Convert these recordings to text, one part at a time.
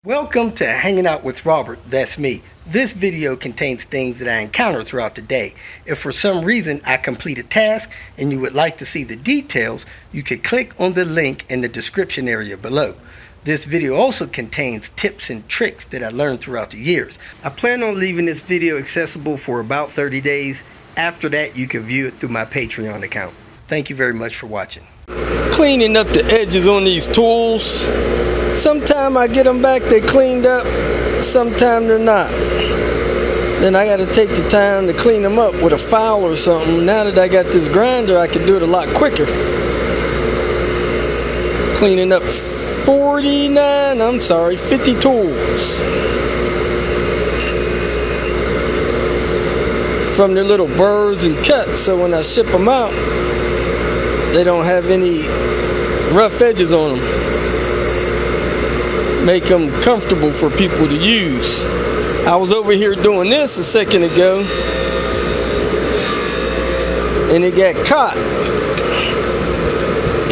Welcome to Hanging Out with Robert, that's me. This video contains things that I encounter throughout the day. If for some reason I complete a task and you would like to see the details, you can click on the link in the description area below. This video also contains tips and tricks that I learned throughout the years. I plan on leaving this video accessible for about 30 days. After that, you can view it through my Patreon account. Thank you very much for watching. Cleaning up the edges on these tools. Sometime I get them back, they cleaned up, sometime they're not. Then I gotta take the time to clean them up with a file or something. Now that I got this grinder, I can do it a lot quicker. Cleaning up 50 tools. From their little burrs and cuts, so when I ship them out, they don't have any rough edges on them. Make them comfortable for people to use. I was over here doing this a second ago and it got caught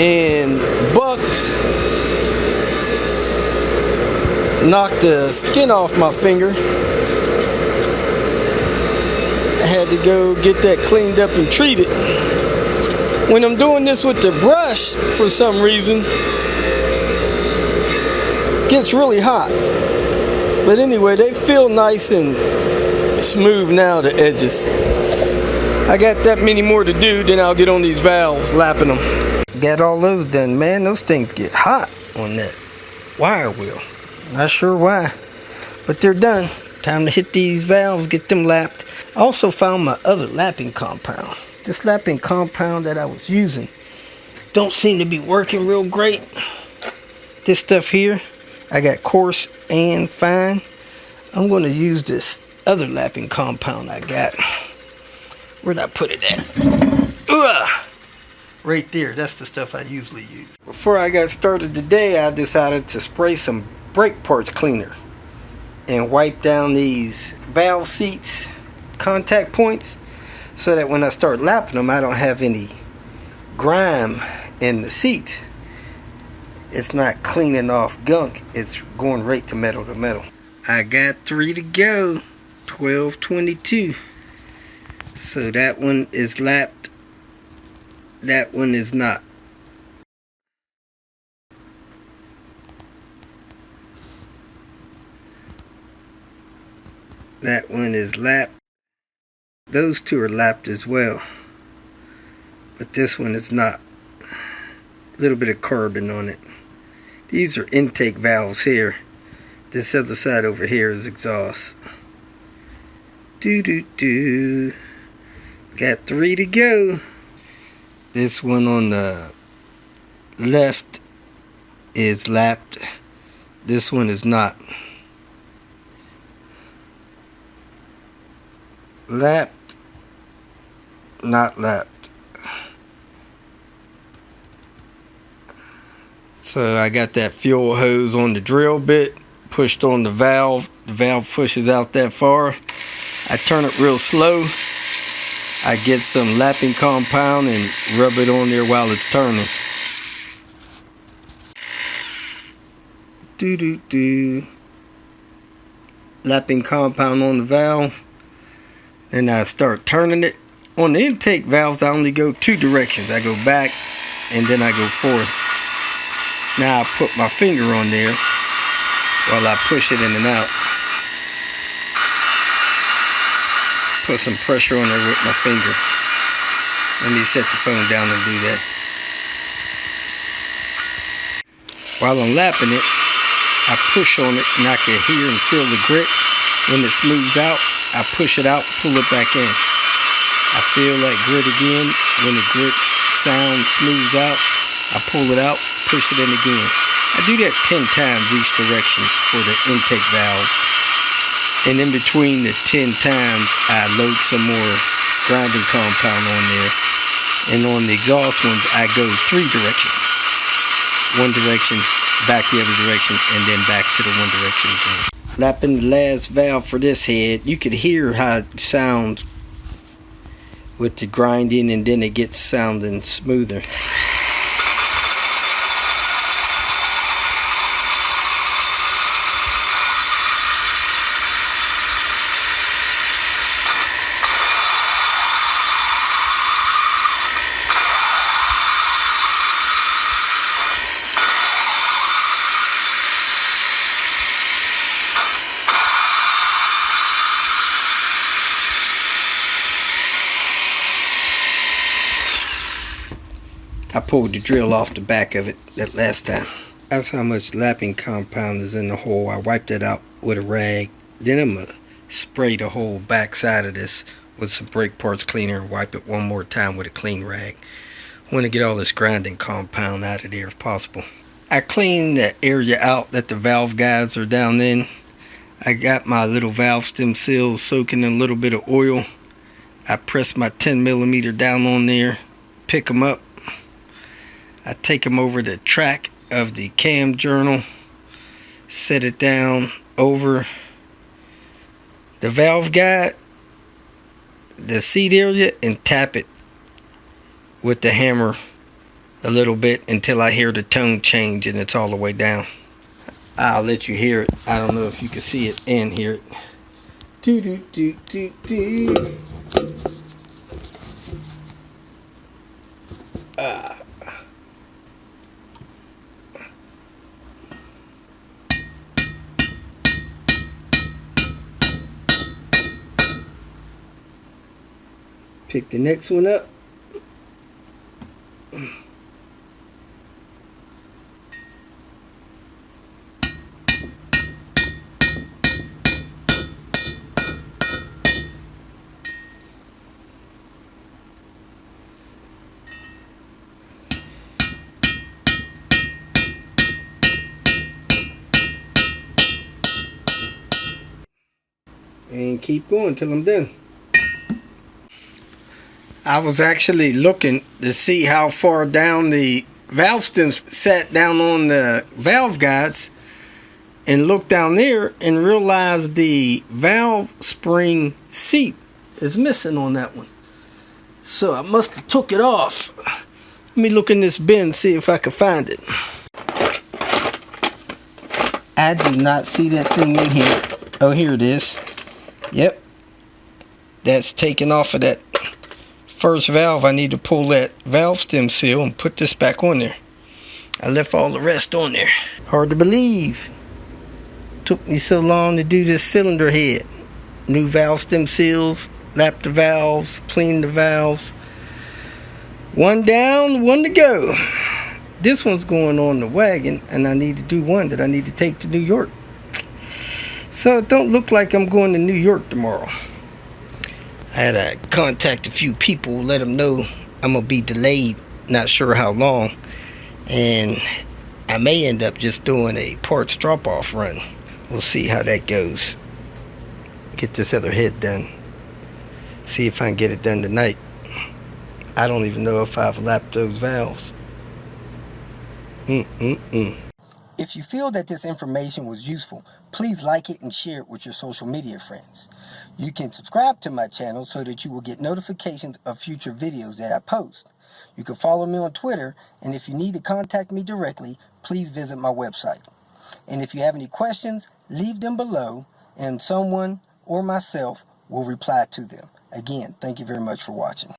and bucked, knocked the skin off my finger. I had to go get that cleaned up and treated. When I'm doing this with the brush, for some reason, gets really hot. But anyway, they feel nice and smooth now, the edges. I got that many more to do, then I'll get on these valves, lapping them. Got all those done. Man, those things get hot on that wire wheel. Not sure why, but they're done. Time to hit these valves, get them lapped. I also found my other lapping compound. This lapping compound that I was using don't seem to be working real great. This stuff here, I got coarse and fine. I'm going to use this other lapping compound I got. Where'd I put it at? Right there. That's the stuff I usually use. Before I got started today, I decided to spray some brake parts cleaner and wipe down these valve seats contact points so that when I start lapping them, I don't have any grime in the seats. It's not cleaning off gunk, it's going right to metal to metal. I got 3 to go, 12:22. So that one is lapped, that one is not. That one is lapped. Those two are lapped as well, but this one is not. A little bit of carbon on it. These are intake valves here. This other side over here is exhaust. Got 3 to go. This one on the left is lapped. This one is not. Lapped, not lapped. So I got that fuel hose on the drill bit, pushed on the valve pushes out that far. I turn it real slow. I get some lapping compound and rub it on there while it's turning. Lapping compound on the valve. Then I start turning it. On the intake valves, I only go 2 directions. I go back and then I go forth. Now I put my finger on there while I push it in and out. Put some pressure on there with my finger. Let me set the phone down and do that. While I'm lapping it, I push on it and I can hear and feel the grit. When it smooths out, I push it out, pull it back in. I feel that grit again. When the grit sound smooths out, I pull it out, push it in again. I do that 10 times each direction for the intake valves. And in between the 10 times, I load some more grinding compound on there. And on the exhaust ones, I go 3 directions. One direction, back the other direction, and then back to the one direction again. Lapping the last valve for this head, you could hear how it sounds with the grinding, and then it gets sounding smoother. I pulled the drill off the back of it that last time. That's how much lapping compound is in the hole. I wiped it out with a rag. Then I'm going to spray the whole back side of this with some brake parts cleaner and wipe it one more time with a clean rag. I want to get all this grinding compound out of there if possible. I cleaned the area out that the valve guides are down in. I got my little valve stem seals soaking in a little bit of oil. I press my 10mm down on there, pick them up. I take them over the track of the cam journal, set it down over the valve guide, the seat area, and tap it with the hammer a little bit until I hear the tone change and it's all the way down. I'll let you hear it. I don't know if you can see it and hear it. Do do do do do. Pick the next one up. And keep going till I'm done. I was actually looking to see how far down the valve stems sat down on the valve guides, and looked down there and realized the valve spring seat is missing on that one. So I must have took it off. Let me look in this bin, see if I can find it. I do not see that thing in here. Oh, here it is. Yep. That's taken off of that first valve. I need to pull that valve stem seal and put this back on there. I left all the rest on there. Hard to believe. Took me so long to do this cylinder head. New valve stem seals, lap the valves, clean the valves. One down, one to go. This one's going on the wagon, and I need to do one that I need to take to New York. So it don't look like I'm going to New York tomorrow. I had to contact a few people, let them know I'm going to be delayed, not sure how long. And I may end up just doing a parts drop-off run. We'll see how that goes. Get this other head done. See if I can get it done tonight. I don't even know if I've lapped those valves. If you feel that this information was useful, please like it and share it with your social media friends. You can subscribe to my channel so that you will get notifications of future videos that I post. You can follow me on Twitter, and if you need to contact me directly, please visit my website. And if you have any questions, leave them below, and someone or myself will reply to them. Again, thank you very much for watching.